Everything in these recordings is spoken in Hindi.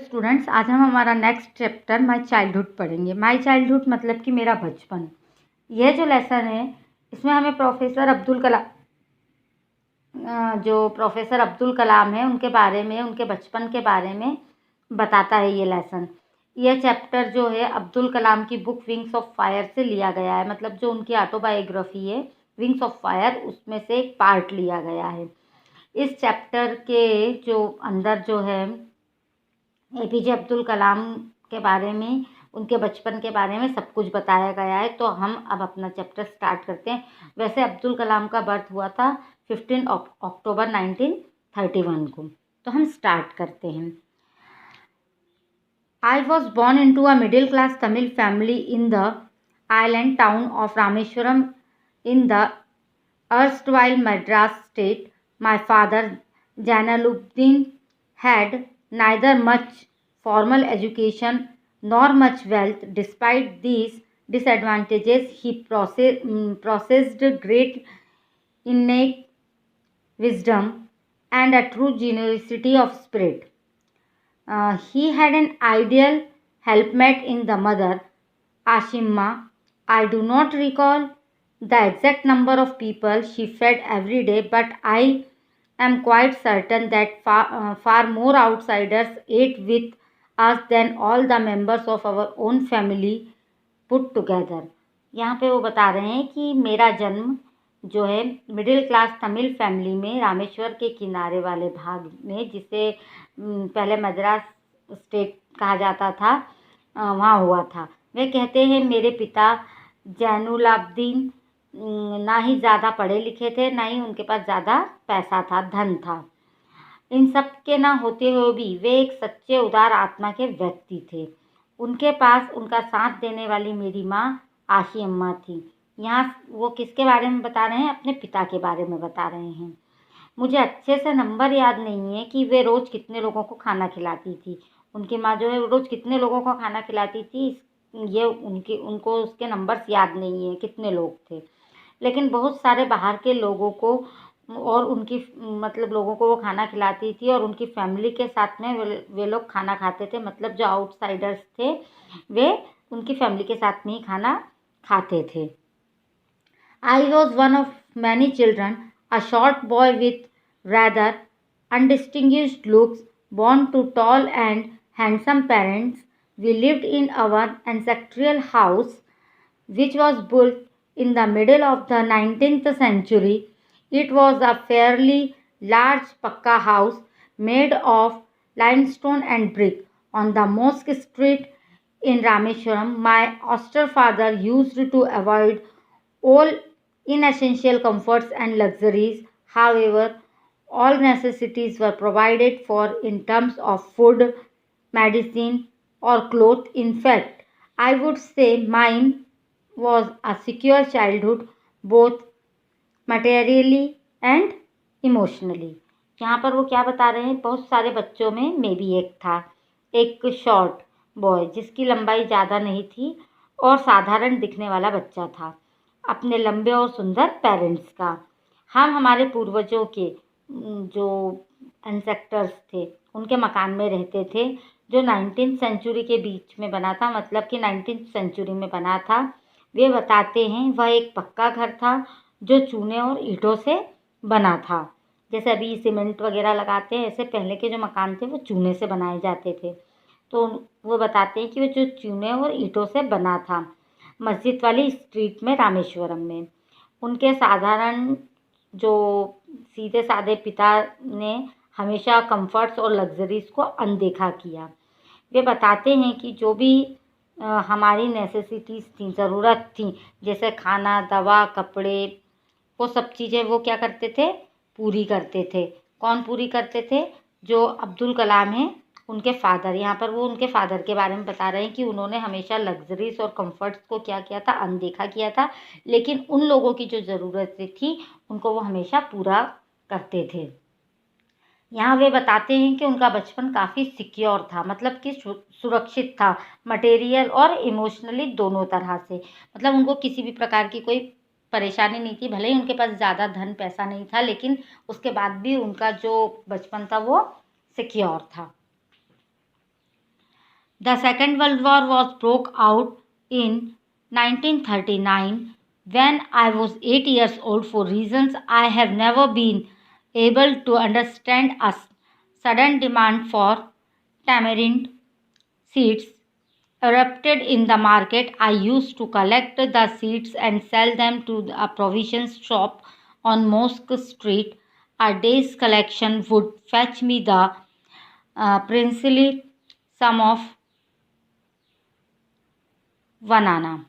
स्टूडेंट्स, आज हम हमारा नेक्स्ट चैप्टर माय चाइल्डहुड पढ़ेंगे। माय चाइल्डहुड मतलब कि मेरा बचपन। यह जो लेसन है इसमें हमें प्रोफेसर अब्दुल कलाम है उनके बारे में, उनके बचपन के बारे में बताता है ये लेसन। यह चैप्टर जो है अब्दुल कलाम की बुक विंग्स ऑफ फायर से लिया गया है, मतलब जो उनकी ऑटोबायोग्राफी है विंग्स ऑफ फायर उसमें से एक पार्ट लिया गया है। इस चैप्टर के जो अंदर जो है एपीजे अब्दुल कलाम के बारे में, उनके बचपन के बारे में सब कुछ बताया गया है। तो हम अब अपना चैप्टर स्टार्ट करते हैं। वैसे अब्दुल कलाम का बर्थ हुआ था 15 अक्टूबर 1931 को। तो हम स्टार्ट करते हैं। I was born into a middle class Tamil family in the island town of Rameswaram in the erstwhile Madras state. My father, Janaluddin, had neither much formal education nor much wealth. Despite these disadvantages, he possessed great innate wisdom and a true generosity of spirit. He had an ideal helpmate in the mother, Ashimma. I do not recall the exact number of people she fed every day, but I am quite certain that far more outsiders ate with us than all the members of our own family put together. यहाँ पे वो बता रहे हैं कि मेरा जन्म जो है मिडिल क्लास तमिल फैमिली में रामेश्वर के किनारे वाले भाग में, जिसे पहले मद्रास स्टेट कहा जाता था, वहाँ हुआ था। वे कहते हैं मेरे पिता जैनुलाब्दीन ना ही ज़्यादा पढ़े लिखे थे, ना ही उनके पास ज़्यादा पैसा था, धन था। इन सब के ना होते हुए भी वे एक सच्चे उदार आत्मा के व्यक्ति थे। उनके पास उनका साथ देने वाली मेरी माँ आशी अम्मा थी। यहाँ वो किसके बारे में बता रहे हैं? अपने पिता के बारे में बता रहे हैं। मुझे अच्छे से नंबर याद नहीं है कि वे रोज़ कितने लोगों को खाना खिलाती थी। उनकी माँ जो है रोज़ कितने लोगों को खाना खिलाती थी, ये उनको उसके नंबर्स याद नहीं है कितने लोग थे, लेकिन बहुत सारे बाहर के लोगों को और उनकी मतलब लोगों को वो खाना खिलाती थी और उनकी फैमिली के साथ में वे लोग खाना खाते थे। मतलब जो आउटसाइडर्स थे वे उनकी फैमिली के साथ में ही खाना खाते थे। I was one of many children, a short boy with rather undistinguished looks, born to tall and handsome parents. We lived in our ancestral house, which was built in the middle of the 19th century. It was a fairly large pakka house made of limestone and brick on the Mosque Street in Rameshwaram. My austere father used to avoid all inessential comforts and luxuries. However, all necessities were provided for in terms of food, medicine, or clothes. In fact, I would say mine was a secure childhood, both materially and emotionally. यहाँ पर वो क्या बता रहे हैं? बहुत सारे बच्चों में मैं भी एक था, एक शॉर्ट बॉय जिसकी लंबाई ज़्यादा नहीं थी और साधारण दिखने वाला बच्चा था, अपने लंबे और सुंदर पेरेंट्स का। हम हमारे पूर्वजों के जो एंसेस्टर्स थे उनके मकान में रहते थे, जो 19th सेंचुरी के बीच में बना था, मतलब कि 19th सेंचुरी में बना था। वे बताते हैं वह एक पक्का घर था जो चूने और ईंटों से बना था। जैसे अभी सीमेंट वगैरह लगाते हैं, ऐसे पहले के जो मकान थे वो चूने से बनाए जाते थे। तो वो बताते हैं कि वो जो चूने और ईंटों से बना था, मस्जिद वाली स्ट्रीट में रामेश्वरम में। उनके साधारण जो सीधे साधे पिता ने हमेशा कंफर्ट्स और लग्जरीज को अनदेखा किया। वे बताते हैं कि जो भी हमारी नेसेसिटीज़ थी, ज़रूरत थी, जैसे खाना, दवा, कपड़े, वो सब चीज़ें वो क्या करते थे? पूरी करते थे। कौन पूरी करते थे? जो अब्दुल कलाम हैं उनके फादर। यहाँ पर वो उनके फादर के बारे में बता रहे हैं कि उन्होंने हमेशा लग्जरीज और कंफर्ट्स को क्या किया था? अनदेखा किया था, लेकिन उन लोगों की जो ज़रूरतें थी उनको वो हमेशा पूरा करते थे। यहाँ वे बताते हैं कि उनका बचपन काफ़ी सिक्योर था, मतलब कि सुरक्षित था, मटेरियल और इमोशनली दोनों तरह से। मतलब उनको किसी भी प्रकार की कोई परेशानी नहीं थी। भले ही उनके पास ज़्यादा धन पैसा नहीं था, लेकिन उसके बाद भी उनका जो बचपन था वो सिक्योर था। The Second World War was broke out in 1939 when I was 8 years old. For reasons I have never been able to understand. A sudden demand for tamarind seeds erupted in the market. I used to collect the seeds and sell them to a provision shop on Mosque Street. A day's collection would fetch me the princely sum of 1 anna.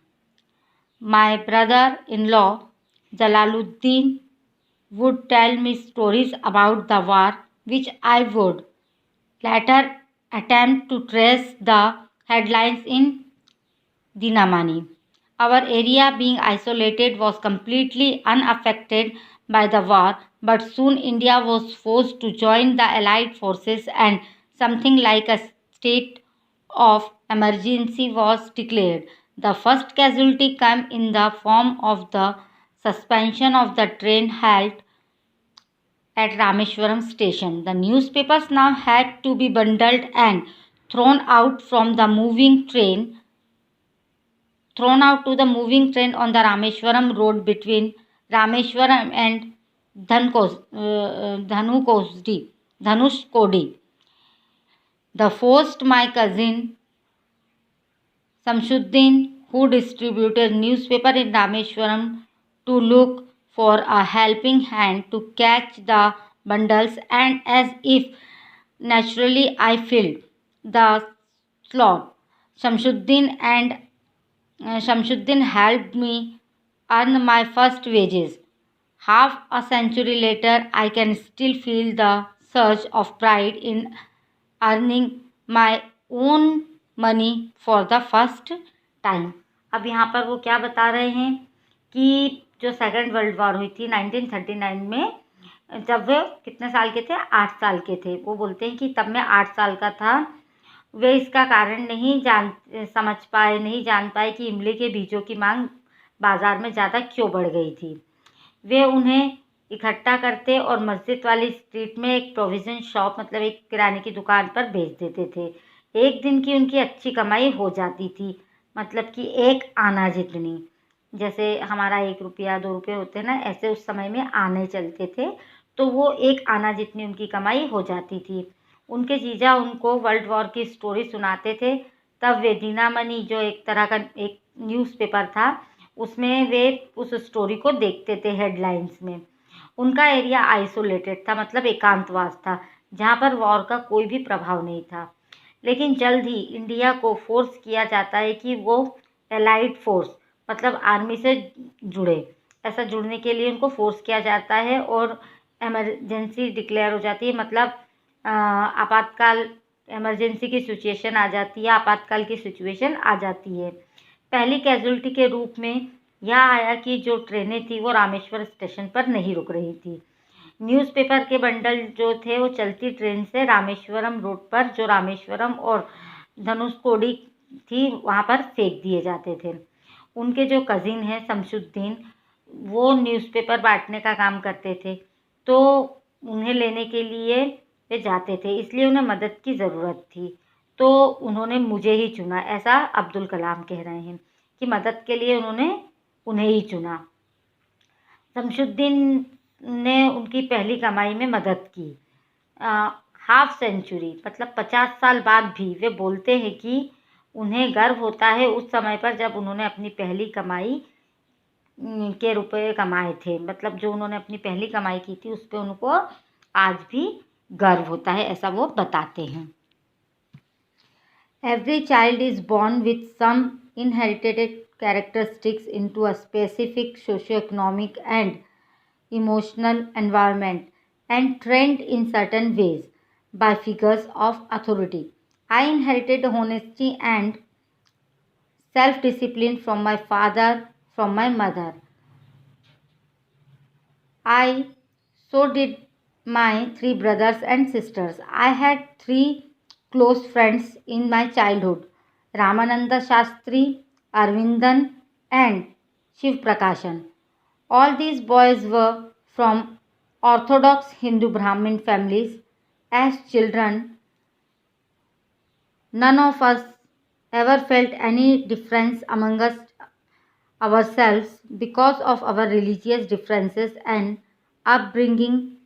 My brother-in-law Jalaluddin would tell me stories about the war, which I would later attempt to trace the headlines in Dinamani. Our area, being isolated, was completely unaffected by the war, but soon India was forced to join the Allied forces and something like a state of emergency was declared. The first casualty came in the form of the suspension of the train halt at Rameshwaram station. The newspapers now had to be bundled and thrown out from the moving train thrown out to the moving train on the Rameshwaram road between Rameshwaram and Dhanushkodi. The forced my cousin Samshuddin, who distributed newspaper in Rameshwaram, to look for a helping hand to catch the bundles, and as if naturally I filled the slot. Shamsuddin and Shamsuddin helped me earn my first wages. Half a century later, I can still feel the surge of pride in earning my own money for the first time. अब यहाँ पर वो क्या बता रहे हैं कि जो सेकेंड वर्ल्ड वॉर हुई थी 1939 में, जब वे कितने साल के थे, 8 साल के थे। वो बोलते हैं कि तब मैं 8 साल का था। वे इसका कारण नहीं जान पाए कि इमली के बीजों की मांग बाजार में ज़्यादा क्यों बढ़ गई थी। वे उन्हें इकट्ठा करते और मस्जिद वाली स्ट्रीट में एक प्रोविज़न शॉप, मतलब एक किराने की दुकान पर बेच देते थे। एक दिन की उनकी अच्छी कमाई हो जाती थी, मतलब कि 1 आना जितनी। जैसे हमारा 1 रुपया 2 रुपये होते हैं ना, ऐसे उस समय में आने चलते थे, तो वो 1 आना जितनी उनकी कमाई हो जाती थी। उनके जीजा उनको वर्ल्ड वॉर की स्टोरी सुनाते थे। तब वे दीनामणि, जो एक तरह का एक न्यूज़पेपर था, उसमें वे उस स्टोरी को देखते थे हेडलाइंस में। उनका एरिया आइसोलेटेड था, मतलब एकांतवास था, जहाँ पर वॉर का कोई भी प्रभाव नहीं था। लेकिन जल्द ही इंडिया को फोर्स किया जाता है कि वो एलाइड फोर्स, मतलब आर्मी से जुड़े। ऐसा जुड़ने के लिए उनको फोर्स किया जाता है और एमरजेंसी डिक्लेयर हो जाती है, मतलब आपातकाल, इमरजेंसी की सिचुएशन आ जाती है, आपातकाल की सिचुएशन आ जाती है। पहली कैजुअल्टी के रूप में यह आया कि जो ट्रेनें थी वो रामेश्वर स्टेशन पर नहीं रुक रही थी। न्यूज़पेपर के बंडल जो थे वो चलती ट्रेन से रामेश्वरम रोड पर, जो रामेश्वरम और धनुषकोडी थी, वहाँ पर फेंक दिए जाते थे। उनके जो कज़िन हैं शमसुद्दीन, वो न्यूज़पेपर बांटने का काम करते थे, तो उन्हें लेने के लिए वे जाते थे, इसलिए उन्हें मदद की ज़रूरत थी, तो उन्होंने मुझे ही चुना। ऐसा अब्दुल कलाम कह रहे हैं कि मदद के लिए उन्होंने उन्हें ही चुना। शमसुद्दीन ने उनकी पहली कमाई में मदद की। हाफ सेंचुरी, मतलब 50 साल बाद भी वे बोलते हैं कि उन्हें गर्व होता है उस समय पर जब उन्होंने अपनी पहली कमाई के रुपए कमाए थे, मतलब जो उन्होंने अपनी पहली कमाई की थी उस पर उनको आज भी गर्व होता है, ऐसा वो बताते हैं। Every child is born with some inherited characteristics into a specific socio-economic and emotional environment and trained in certain ways by figures of authority. I inherited honesty and self-discipline from my father, from my mother. So did my 3 brothers and sisters. I had 3 close friends in my childhood: Ramananda Shastri, Arvindan and Shiv Prakashan. All these boys were from orthodox Hindu Brahmin families. As children, none of us ever felt any difference among us ourselves because of our religious differences and upbringing.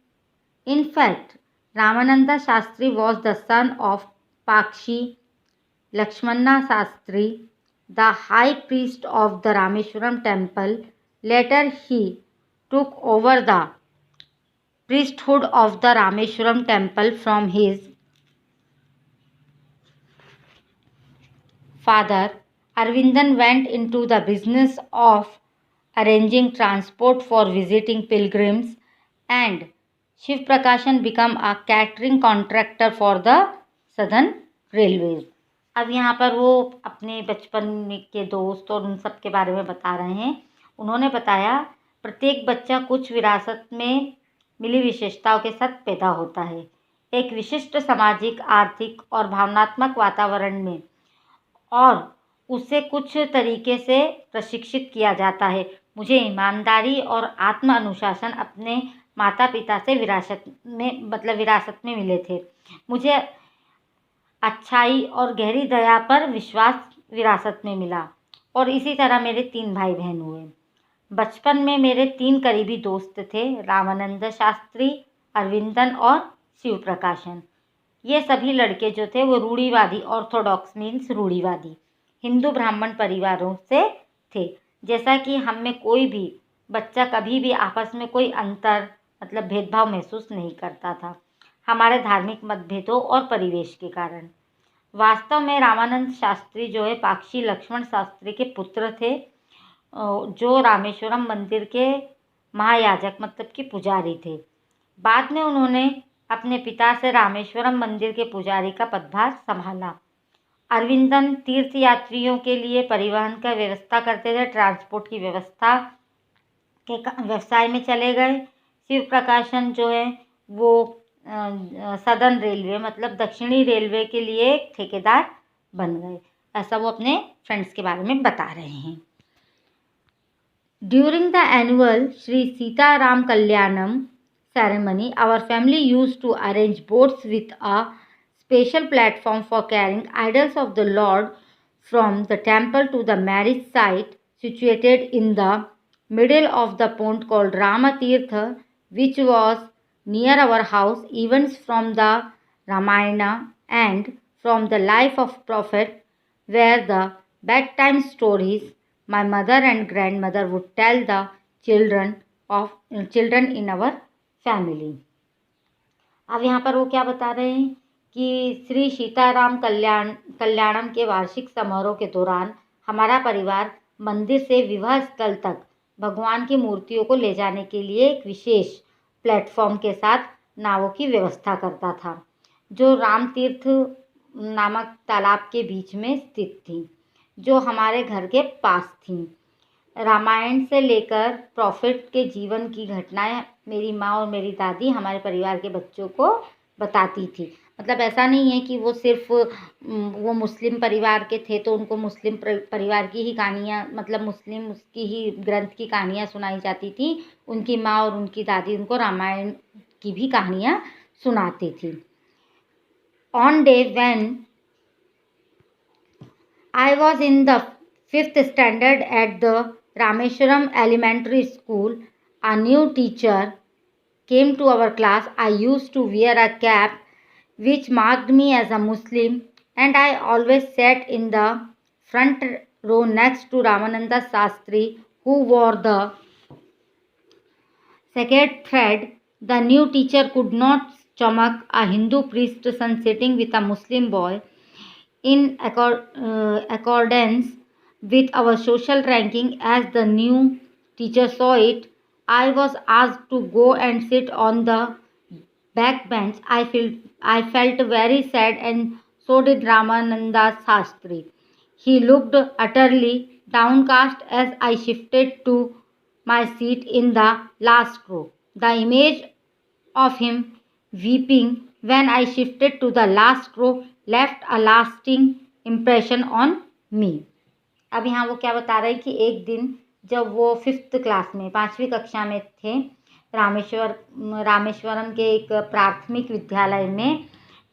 In fact, Ramananda Shastri was the son of Pakshi Lakshmana Shastri, the high priest of the Rameshwaram temple. Later, he took over the priesthood of the Rameshwaram temple from his father. Arvindan went into the business of arranging transport for visiting pilgrims, and Shiv Prakashan became a catering contractor for the Southern Railways. अब यहाँ पर वो अपने बचपन के दोस्त और उन सब के बारे में बता रहे हैं। उन्होंने बताया, प्रत्येक बच्चा कुछ विरासत में मिली विशेषताओं के साथ पैदा होता है, एक विशिष्ट सामाजिक, आर्थिक और भावनात्मक वातावरण में, और उसे कुछ तरीके से प्रशिक्षित किया जाता है। मुझे ईमानदारी और आत्म अनुशासन अपने माता पिता से विरासत में मिले थे। मुझे अच्छाई और गहरी दया पर विश्वास विरासत में मिला, और इसी तरह मेरे 3 भाई बहन हुए। बचपन में मेरे 3 करीबी दोस्त थे, रामानंद शास्त्री, अरविंदन और शिव प्रकाशन। ये सभी लड़के जो थे वो रूढ़िवादी, ऑर्थोडॉक्स मीन्स रूढ़िवादी, हिंदू ब्राह्मण परिवारों से थे। जैसा कि हम में कोई भी बच्चा कभी भी आपस में कोई अंतर भेदभाव महसूस नहीं करता था, हमारे धार्मिक मतभेदों और परिवेश के कारण। वास्तव में रामानंद शास्त्री जो है पाक्षी लक्ष्मण शास्त्री के पुत्र थे, जो रामेश्वरम मंदिर के महायाजक कि पुजारी थे। बाद में उन्होंने अपने पिता से रामेश्वरम मंदिर के पुजारी का पदभार संभाला। अरविंदन तीर्थयात्रियों के लिए परिवहन का व्यवस्था करते थे, ट्रांसपोर्ट की व्यवस्था के व्यवसाय में चले गए। शिव प्रकाशन जो है वो सदर्न रेलवे दक्षिणी रेलवे के लिए ठेकेदार बन गए। ऐसा वो अपने फ्रेंड्स के बारे में बता रहे हैं। During the annual Shri Sitaram Kalyanam ceremony, our family used to arrange boats with a special platform for carrying idols of the Lord from the temple to the marriage site situated in the middle of the pond called Ramatirtha, which was near our house. Events from the Ramayana and from the life of Prophet were the bedtime stories my mother and grandmother would tell the children in our family. अब यहाँ पर वो क्या बता रहे हैं कि श्री सीताराम कल्याणम के वार्षिक समारोह के दौरान हमारा परिवार मंदिर से विवाह स्थल तक भगवान की मूर्तियों को ले जाने के लिए एक विशेष प्लेटफॉर्म के साथ नावों की व्यवस्था करता था, जो रामतीर्थ नामक तालाब के बीच में स्थित थी, जो हमारे घर के पास थी। रामायण से लेकर प्रॉफिट के जीवन की घटनाएं मेरी माँ और मेरी दादी हमारे परिवार के बच्चों को बताती थी। ऐसा नहीं है कि वो सिर्फ वो मुस्लिम परिवार के थे तो उनको मुस्लिम परिवार की ही कहानियाँ मुस्लिम उसकी ही ग्रंथ की कहानियाँ सुनाई जाती थी। उनकी माँ और उनकी दादी उनको रामायण की भी कहानियाँ सुनाती थी। On day when I was in the 5th standard at the Rameshwaram Elementary School, a new teacher came to our class. I used to wear a cap which marked me as a Muslim, and I always sat in the front row next to Ramananda Shastri, who wore the sacred thread. The new teacher could not stomach a Hindu priest son sitting with a Muslim boy. In accordance with our social ranking, as the new teacher saw it, I was asked to go and sit on the back bench. I felt very sad, and so did Ramananda Shastri. He looked utterly downcast as I shifted to my seat in the last row. The image of him weeping when I shifted to the last row left a lasting impression on me. अब यहाँ वो क्या बता रहे हैं कि एक दिन जब वो 5th क्लास में 5वीं कक्षा में थे रामेश्वरम के एक प्राथमिक विद्यालय में,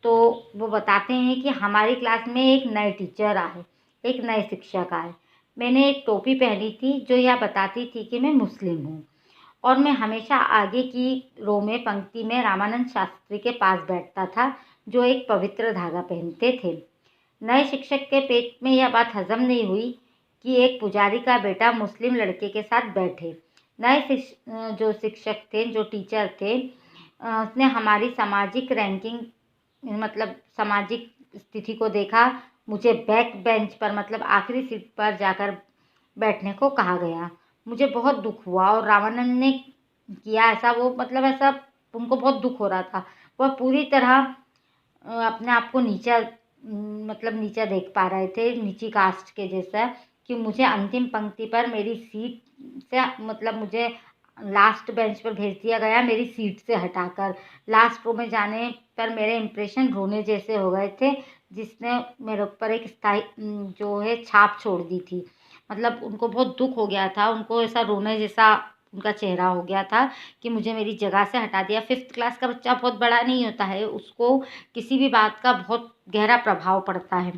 तो वो बताते हैं कि हमारी क्लास में एक नए टीचर आए एक नए शिक्षक आए। मैंने एक टोपी पहनी थी जो यह बताती थी कि मैं मुस्लिम हूँ, और मैं हमेशा आगे की रो में पंक्ति में रामानंद शास्त्री के पास बैठता था, जो एक पवित्र धागा पहनते थे। नए शिक्षक के पेट में यह बात हजम नहीं हुई कि एक पुजारी का बेटा मुस्लिम लड़के के साथ बैठे। जो शिक्षक थे, जो टीचर थे, उसने हमारी सामाजिक रैंकिंग, मतलब सामाजिक स्थिति को देखा। मुझे बैक बेंच पर, मतलब आखिरी सीट पर जाकर बैठने को कहा गया। मुझे बहुत दुख हुआ, और रामानंद ने किया ऐसा, वो मतलब ऐसा उनको बहुत दुख हो रहा था। वह पूरी तरह अपने आप को मतलब नीचा देख पा रहे थे, नीची कास्ट के जैसा, कि मुझे अंतिम पंक्ति पर मेरी सीट से, मतलब मुझे लास्ट बेंच पर भेज दिया गया, मेरी सीट से हटाकर। लास्ट रो में जाने पर मेरे इम्प्रेशन रोने जैसे हो गए थे, जिसने मेरे ऊपर एक स्थायी जो है छाप छोड़ दी थी। मतलब उनको बहुत दुख हो गया था, उनको ऐसा रोने जैसा उनका चेहरा हो गया था कि मुझे मेरी जगह से हटा दिया। 5th क्लास का बच्चा बहुत बड़ा नहीं होता है, उसको किसी भी बात का बहुत गहरा प्रभाव पड़ता है।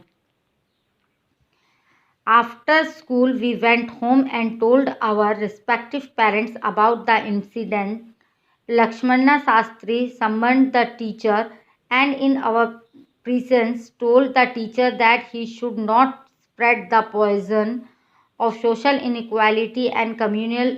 After school, we went home and told our respective parents about the incident. Lakshmana Sastri summoned the teacher and in our presence told the teacher that he should not spread the poison of social inequality and communal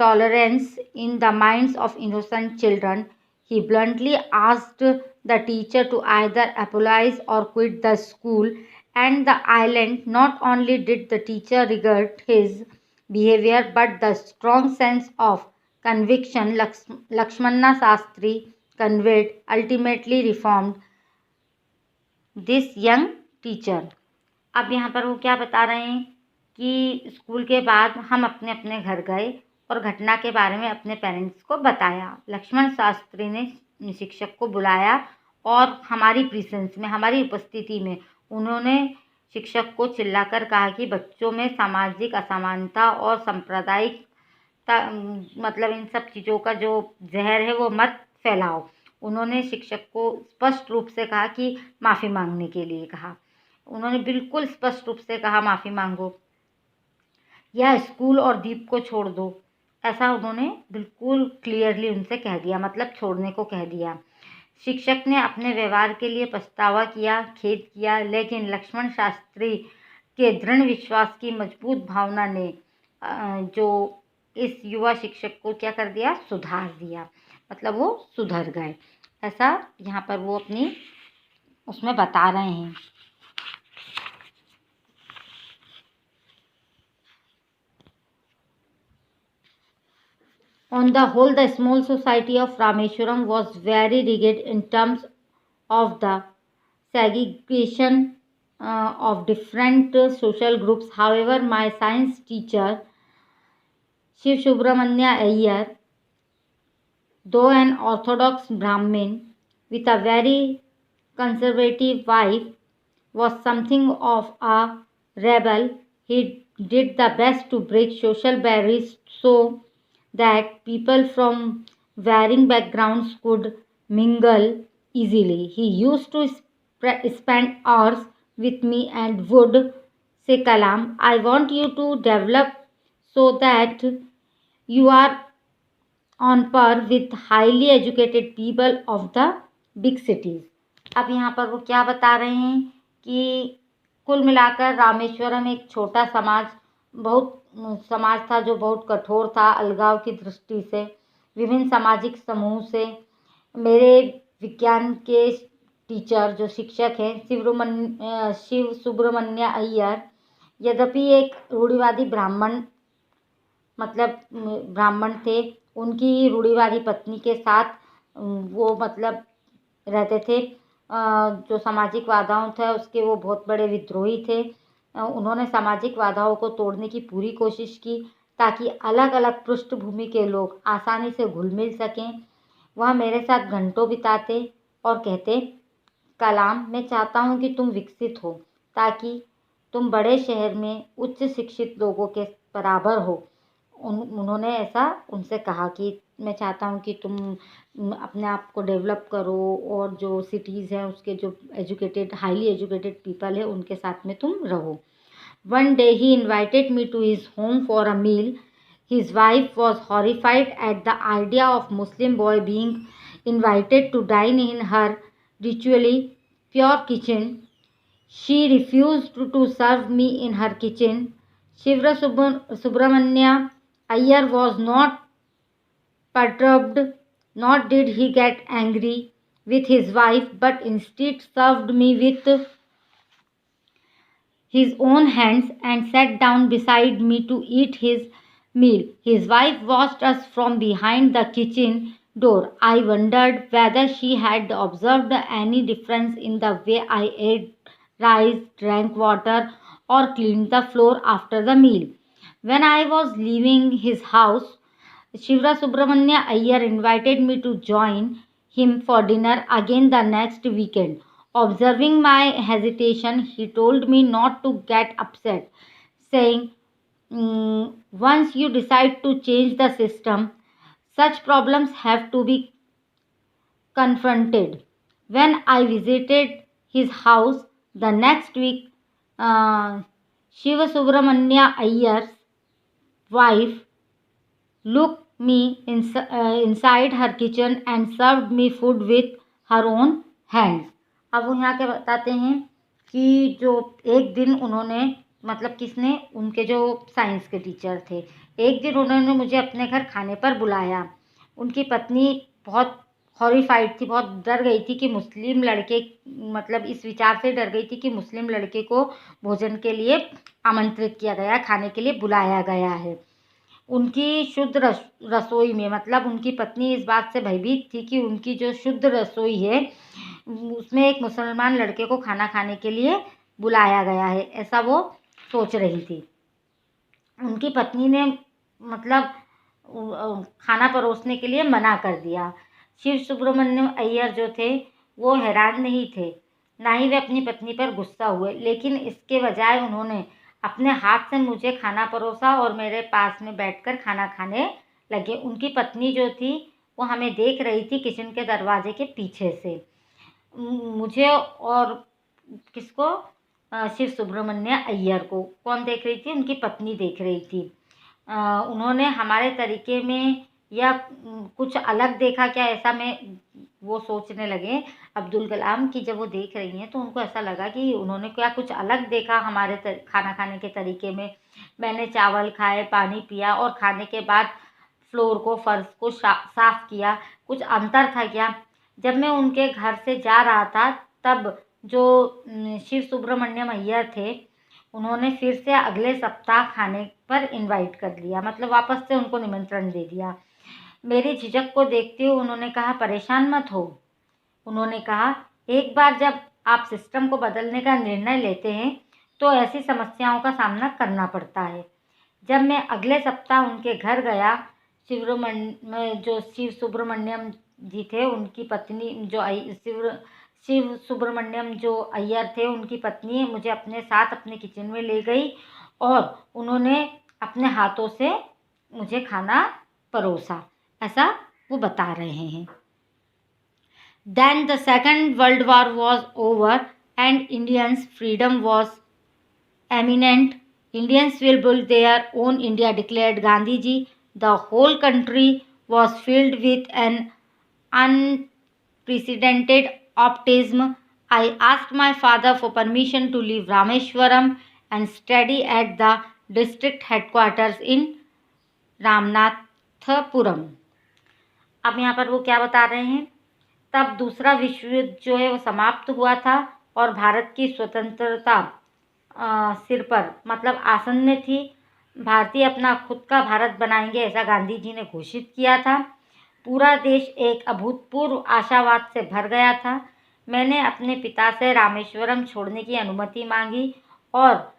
tolerance in the minds of innocent children. He bluntly asked the teacher to either apologize or quit the school and the island. Not only did the teacher regret his behavior, but the strong sense of conviction Lakshmana Sastri conveyed ultimately reformed this young teacher. अब यहाँ पर वो क्या बता रहे हैं कि स्कूल के बाद हम अपने अपने घर गए और घटना के बारे में अपने पेरेंट्स को बताया। लक्ष्मण शास्त्री ने शिक्षक को बुलाया और हमारी प्रेजेंस में, हमारी उपस्थिति में उन्होंने शिक्षक को चिल्लाकर कहा कि बच्चों में सामाजिक असमानता और सांप्रदायिक मतलब इन सब चीज़ों का जो जहर है वो मत फैलाओ। उन्होंने शिक्षक को स्पष्ट रूप से कहा कि माफ़ी मांगने के लिए कहा। उन्होंने बिल्कुल स्पष्ट रूप से कहा माफ़ी मांगो, या स्कूल और दीप को छोड़ दो, ऐसा उन्होंने बिल्कुल क्लियरली उनसे कह दिया, मतलब छोड़ने को कह दिया। शिक्षक ने अपने व्यवहार के लिए पछतावा किया, खेद किया, लेकिन लक्ष्मण शास्त्री के दृढ़ विश्वास की मजबूत भावना ने जो इस युवा शिक्षक को क्या कर दिया, सुधार दिया, मतलब वो सुधर गए। ऐसा यहाँ पर वो अपनी उसमें बता रहे हैं। On the whole, the small society of Rameshwaram was very rigid in terms of the segregation of different social groups. However, my science teacher, Shiv Subramanya Iyer, though an orthodox Brahmin with a very conservative wife, was something of a rebel. He did the best to break social barriers so that people from varying backgrounds could mingle easily. He used to spend hours with me and would say, Kalam, I want you to develop so that you are on par with highly educated people of the big cities. अब यहाँ पर वो क्या बता रहे हैं कि कुल मिलाकर रामेश्वरम एक छोटा समाज था जो बहुत कठोर था अलगाव की दृष्टि से, विभिन्न सामाजिक समूह से। मेरे विज्ञान के टीचर जो शिक्षक हैं शिव सुब्रमण्य अय्यर, यद्यपि एक रूढ़िवादी ब्राह्मण थे, उनकी रूढ़िवादी पत्नी के साथ वो मतलब रहते थे। जो सामाजिक बाधाओं थे उसके वो बहुत बड़े विद्रोही थे। उन्होंने सामाजिक बाधाओं को तोड़ने की पूरी कोशिश की ताकि अलग अलग पृष्ठभूमि के लोग आसानी से घुल मिल सकें। वह मेरे साथ घंटों बिताते और कहते, कलाम, मैं चाहता हूँ कि तुम विकसित हो ताकि तुम बड़े शहर में उच्च शिक्षित लोगों के बराबर हो। उन्होंने ऐसा उनसे कहा कि मैं चाहता हूँ कि तुम अपने आप को डेवलप करो और जो सिटीज़ हैं उसके जो हाईली एजुकेटेड पीपल है उनके साथ में तुम रहो। One day he invited me to his home for a meal. His wife was horrified at the idea of Muslim boy being invited to dine in her ritually pure kitchen. She refused to serve me in her kitchen. Shivra Subramanya Iyer was not perturbed, nor did he get angry with his wife, but instead served me with his own hands and sat down beside me to eat his meal. His wife watched us from behind the kitchen door. I wondered whether she had observed any difference in the way I ate rice, drank water, or cleaned the floor after the meal. When I was leaving his house, Shivra Subramanya Iyer invited me to join him for dinner again the next weekend. Observing my hesitation, he told me not to get upset, saying, once you decide to change the system, such problems have to be confronted. When I visited his house the next week, Shiva Subramanya Iyer's wife looked me inside her kitchen and served me food with her own hands. अब वो यहाँ के बताते हैं कि जो एक दिन उन्होंने मतलब किसने उनके जो साइंस के टीचर थे, एक दिन उन्होंने मुझे अपने घर खाने पर बुलाया। उनकी पत्नी बहुत हॉरिफाइड थी, बहुत डर गई थी कि मुस्लिम लड़के मतलब इस विचार से डर गई थी कि मुस्लिम लड़के को भोजन के लिए आमंत्रित किया गया, खाने के लिए बुलाया गया है। उनकी शुद्ध रसोई में मतलब उनकी पत्नी इस बात से भयभीत थी कि उनकी जो शुद्ध रसोई है उसमें एक मुसलमान लड़के को खाना खाने के लिए बुलाया गया है, ऐसा वो सोच रही थी। उनकी पत्नी ने मतलब खाना परोसने के लिए मना कर दिया। शिव सुब्रमण्यम अय्यर जो थे वो हैरान नहीं थे, ना ही वे अपनी पत्नी पर गुस्सा हुए, लेकिन इसके बजाय उन्होंने अपने हाथ से मुझे खाना परोसा और मेरे पास में बैठकर खाना खाने लगे। उनकी पत्नी जो थी वो हमें देख रही थी किचन के दरवाजे के पीछे से। मुझे और किसको? शिव सुब्रमण्य अय्यर को। कौन देख रही थी? उनकी पत्नी देख रही थी। उन्होंने हमारे तरीके में या कुछ अलग देखा क्या, ऐसा वो सोचने लगे अब्दुल कलाम कि जब वो देख रही हैं तो उनको ऐसा लगा कि उन्होंने क्या कुछ अलग देखा हमारे खाना खाने के तरीके में। मैंने चावल खाए, पानी पिया और खाने के बाद फ्लोर को, फर्श को साफ किया। कुछ अंतर था क्या? जब मैं उनके घर से जा रहा था तब जो शिव सुब्रमण्यम अय्यर थे उन्होंने फिर से अगले सप्ताह खाने पर इनवाइट कर लिया, मतलब वापस से उनको निमंत्रण दे दिया। मेरी झिझक को देखते हुए उन्होंने कहा, परेशान मत हो। उन्होंने कहा, एक बार जब आप सिस्टम को बदलने का निर्णय लेते हैं तो ऐसी समस्याओं का सामना करना पड़ता है। जब मैं अगले सप्ताह उनके घर गया, जो शिव सुब्रमण्यम जी थे उनकी पत्नी जो शिव सुब्रमण्यम जो अय्यर थे उनकी पत्नी मुझे अपने साथ अपने किचन में ले गई और उन्होंने अपने हाथों से मुझे खाना परोसा, ऐसा वो बता रहे हैं। Then the Second World War was over and Indians' freedom was imminent. Indians will build their own India, declared Gandhiji. The whole country was filled with an unprecedented optimism. I asked my father for permission to leave Rameshwaram and study at the district headquarters in Ramanathapuram. अब यहाँ पर वो क्या बता रहे हैं? तब दूसरा विश्व युद्ध जो है वो समाप्त हुआ था और भारत की स्वतंत्रता सिर पर मतलब आसन्न थी। भारतीय अपना खुद का भारत बनाएंगे, ऐसा गांधी जी ने घोषित किया था। पूरा देश एक अभूतपूर्व आशावाद से भर गया था। मैंने अपने पिता से रामेश्वरम छोड़ने की अनुमति मांगी और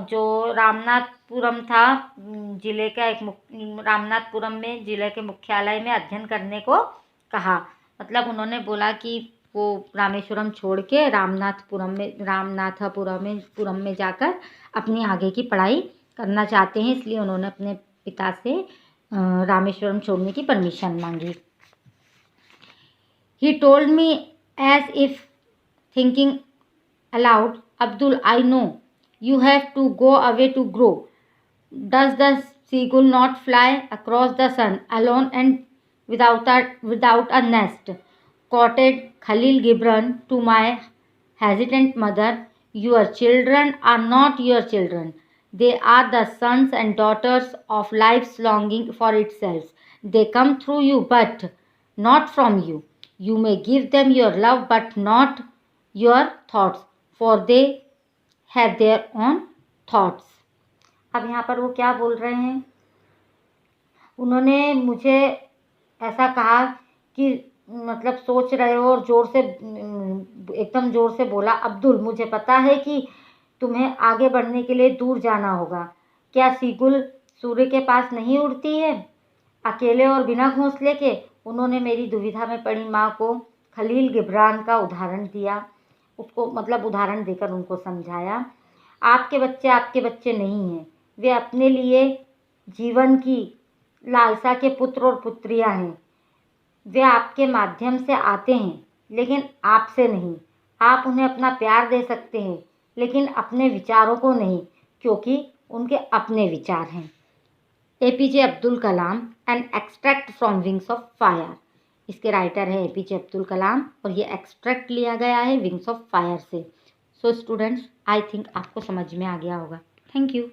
जो रामनाथपुरम था जिले का रामनाथपुरम में जिले के मुख्यालय में अध्ययन करने को कहा। मतलब उन्होंने बोला कि वो रामेश्वरम छोड़ के रामनाथपुरम में जाकर अपनी आगे की पढ़ाई करना चाहते हैं, इसलिए उन्होंने अपने पिता से रामेश्वरम छोड़ने की परमिशन मांगी। He told me as if thinking aloud, Abdul, I know you have to go away to grow. Does the seagull not fly across the sun alone and without a nest? Quoted Khalil Gibran to my hesitant mother. Your children are not your children. They are the sons and daughters of life's longing for itself. They come through you, but not from you. You may give them your love, but not your thoughts, for they have their own thoughts. अब यहाँ पर वो क्या बोल रहे हैं, उन्होंने मुझे ऐसा कहा कि मतलब सोच रहे हो, और ज़ोर से एकदम ज़ोर से बोला, अब्दुल मुझे पता है कि तुम्हें आगे बढ़ने के लिए दूर जाना होगा। क्या सीगुल सूर्य के पास नहीं उड़ती है? अकेले और बिना घोंसले के? उन्होंने मेरी दुविधा में पड़ी माँ को खलील गिब्रान का उदाहरण दिया, उसको मतलब उदाहरण देकर उनको समझाया। आपके बच्चे नहीं हैं, वे अपने लिए जीवन की लालसा के पुत्र और पुत्रियां हैं। वे आपके माध्यम से आते हैं, लेकिन आपसे नहीं। आप उन्हें अपना प्यार दे सकते हैं, लेकिन अपने विचारों को नहीं, क्योंकि उनके अपने विचार हैं। APJ Abdul Kalam, an extract from wings of fire. इसके राइटर है एपीजे अब्दुल कलाम और ये एक्सट्रैक्ट लिया गया है विंग्स ऑफ फायर से। सो स्टूडेंट्स, आई थिंक आपको समझ में आ गया होगा। Thank you.